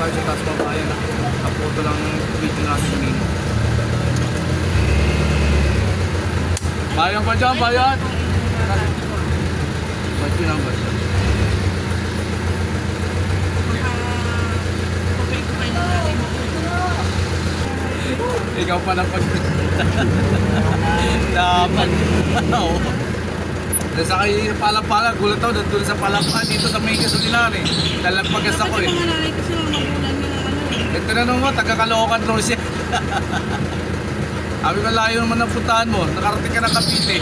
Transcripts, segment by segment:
tayo sa taas babayan. Nakapoto lang ng video natin kanina. Bayan pa dyan, bayan! Ba't yun ang bayan? Ikaw pa na pag... Dapat. Oo. Sa kayo palap-palap, gulat ako doon sa palap-palap dito sa may gasolinahan eh. Dalapagas ako eh. Kasi mga nanay kasi mga magulan nila ano eh. Tinanong mo, taga-Caloocan daw siya. Sabi ko, layo naman ang puntahan mo. Nakarating ka ng Cavite.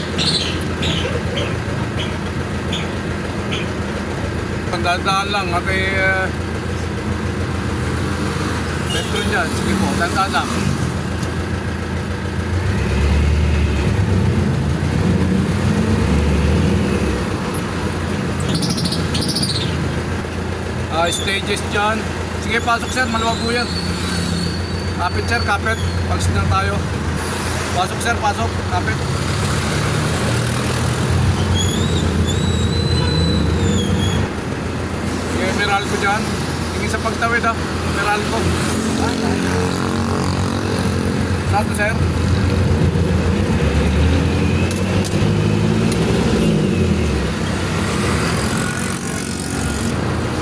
Tandaan lang, at metro dyan. Sige po, tandaan lang. Stages dyan. Sige, pasok sir, maluwag po yan. Kapit sir, kapit. Pagsit lang tayo. Pasok sir, pasok, kapit. Sige, meral ko dyan. Tingin sa pagtawid ha, meral ko. Sato sir.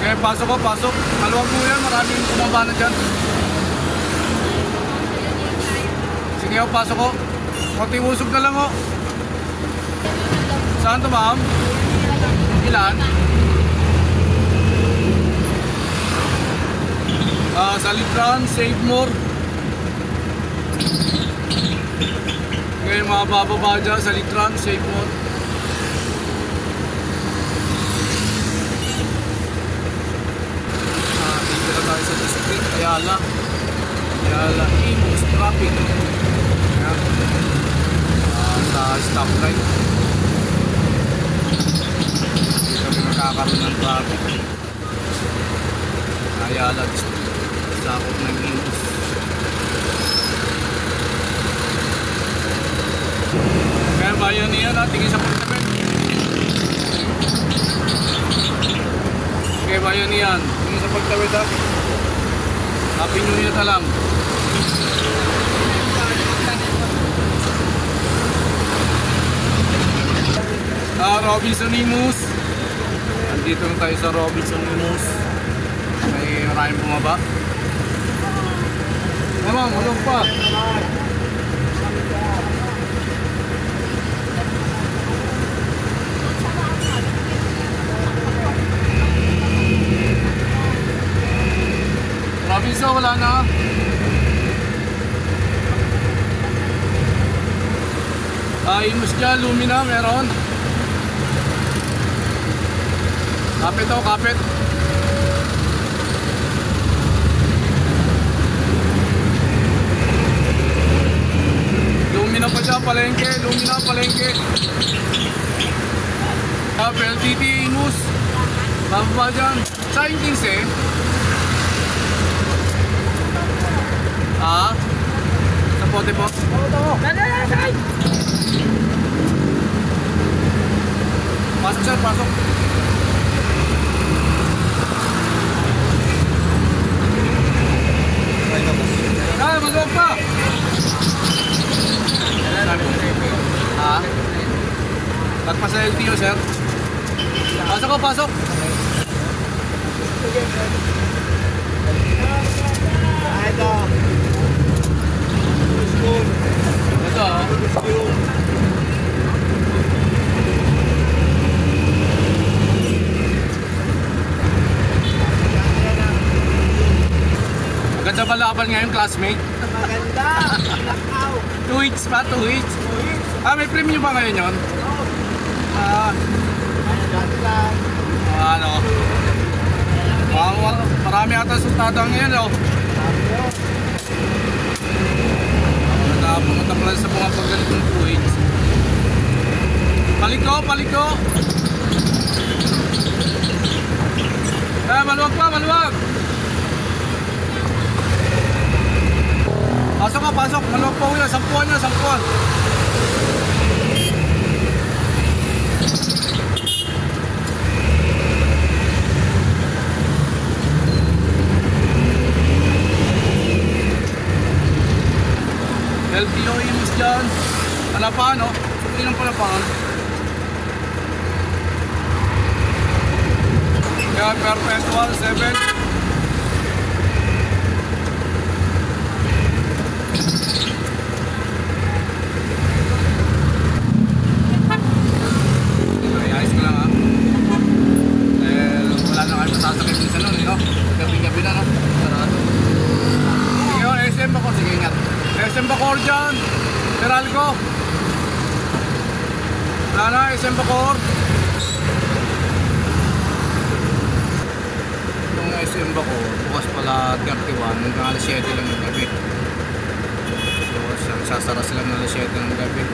Okay, pasok ko, pasok. Maluwag po yan, maraming bumaba na dyan. Sige ko, pasok ko. Konting usog na lang ko. Saan to ma'am? Ilan? Sa Litran, Save More. Okay, mga bababa dyan sa Litran, Save More. Tayo sa district, Ayala, Imus Traffic. Ayan. Sa stoplight. Dito kami makakaroon ng traffic. Ayala district, sakop ng Imus. Kaya bayan niya na, tingin sa pagtapit. Kaya bayan niyan, tingin sa pagtawid ha. Happy New Year na lang. Robinson Imus. Andito na tayo sa Robinson Imus. May maraming bumaba. Mamang, ulog pa. Robinson, wala na. Imus dyan, Lumina, meron. Kapit o, kapit. Lumina pa dyan, palengke. Lumina, palengke. LTT, Imus. Bababa dyan. Sa 15 sa pote po. Pasok sir, pasok. Mag-walk pa. Lagpas sa LTO sir. Pasok ko, pasok. Ito. Maganda ba laban ngayon, classmate? Maganda. 2 weeks pa, 2 weeks. May premium ba ngayon yun? Ano? Marami ata sultado ngayon, oh. Pumunta pala sa mga pagganitong 2 weeks. Paliko, paliko. Maluwag pa, maluwag. Pasok ka, pasok. Maluwag pa uya. Sampuan niya, sampuan. LTO imus dyan. Palapan, no? Sukli ng palapan. Kaya perpetual 7. Ayos ko lang ha. Wala na kayo masasakit minsan nun, no? Gabi-gabi na, no? Sarado. Sige yun, SM Bacoor. Sige, ingat. SM Bacoor dyan. Meralco. Wala na, SM Bacoor. Itong SM Bacoor, bukas pala 31, hanggang alas 7 lang ng gabi. So, sasara sila ng alas 7 ng gabi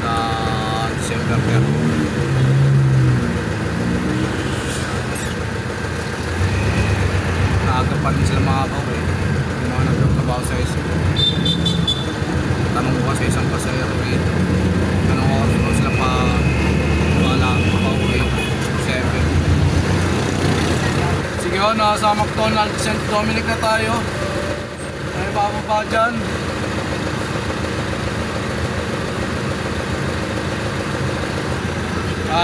sa December 30. Aga pa rin sila makakauwi. Yung mga nagtatrabaho sa SM. Tanong ko kasi isang pasayero rito. Anong oras mo sila pa wala makauwi? 7. Sige o, nasa McDonald's St. Dominic na tayo. Ay bababa dyan.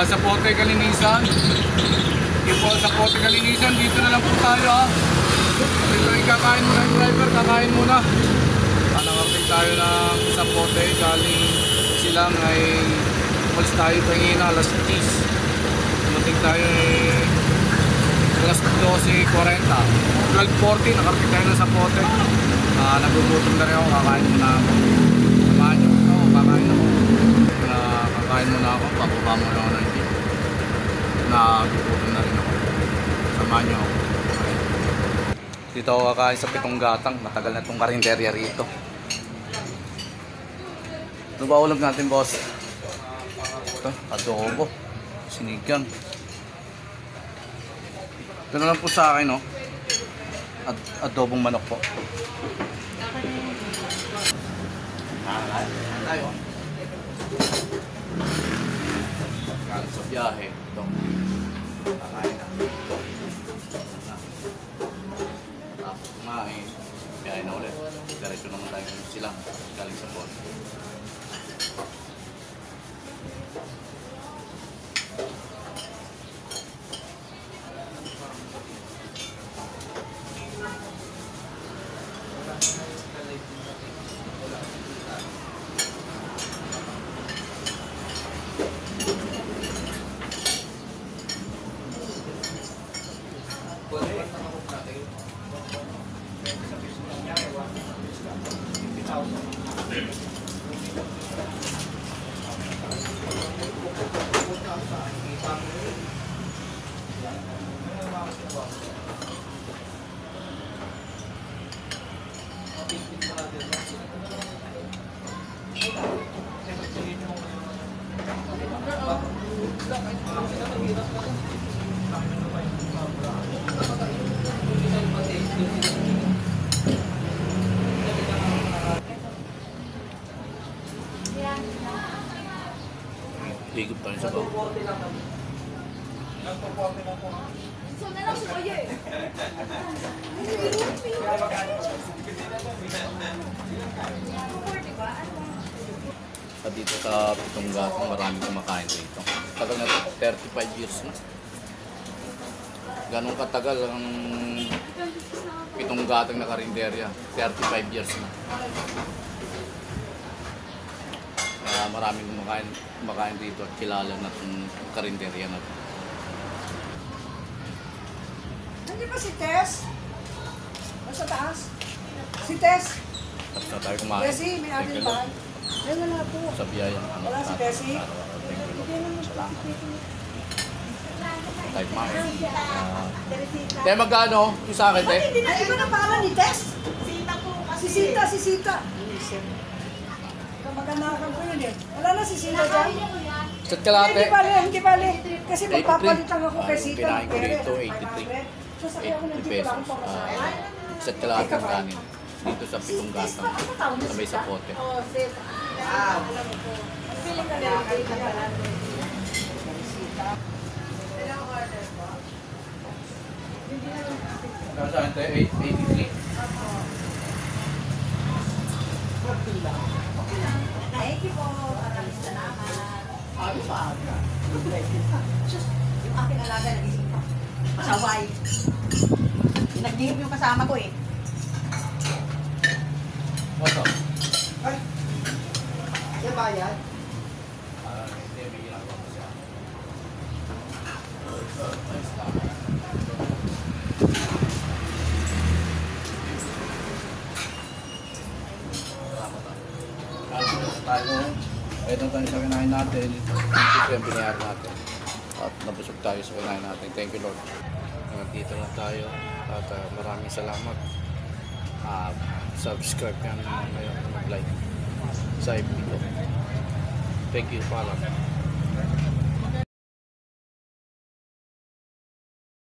Sa Pote Kalinisan. Po, sa Pote Kalinisan, dito na lang po tayo ha. Dito yung kakain muna yung driver, kakain muna. Nakapit tayo ng sa Pote, galing silang ay umalis tayo pahingin na alas 10. Dumating tayo alas 12:40. 12:40, nakapit tayo na sa Pote. Nagugutom na rin ako, kakain muna ako. Samahan nyo ako, kakain ako. Kakain muna ako, papaba muna ako ng jeep. Nagugutom na rin ako. Samahan nyo ako. Dito ako kakain sa Pitong Gatang. Matagal na itong karinderya rito. Ano ba ulam natin, boss? Ito, adobo. Sinigang. Ito na lang po sa akin, no? Adobong manok po. Tayo. Galing sa biyahe. Ito. Kakain na. Tapos kumain. Biyahe na ulit. Diretso naman tayo silang. Galing sa port. Higop tayo sa bawah. Dito sa Pitong Gatang, maraming kumakain dito. Tagal na ito, 35 years na. Ganong katagal ang Pitong Gatang na karinderya, 35 years na. Maraming kumakain dito at kilala na itong karinderya na ito. Hindi ba si Tess? Nasa taas? Si Tess? Tapos na tayo kumain. Tessie, may ating bahay. Ay, wala po. Sa biyayang Wala si Tessie? Tayo kumain. Tayo magkano? Yung sa akin, Bakit hindi na iba na pangalan ni Tess? Sita po. Si Sita. Kamag-anakan ko yun eh. Wala na si Sita dyan. Isa't kalate. Hindi bali. Kasi magpapalitan ako kay Sita. Pinahin ko dito, 83 pesos. Isa't kalate ang kanin. Dito sa Pitong Gatang. Sabay sa Pote. Wow. Feeling ka na Saan tayo? 83? Thank you po. Maraming salamat. Sabi sa aga. Sus, yung aking alaga nagising pa. Pasaway. Nag-give yung kasama ko eh. Oto. Ay! Yan bayad? Hindi, may ginagawa ko siya. Nice lang. Ito tayo sa kinain natin. Ito yung binayaran natin. At nabusog tayo sa kinain natin. Thank you, Lord. Dito na tayo. At maraming salamat. Subscribe ka naman ngayon. Mag-like sa FB ko. Thank you, Father.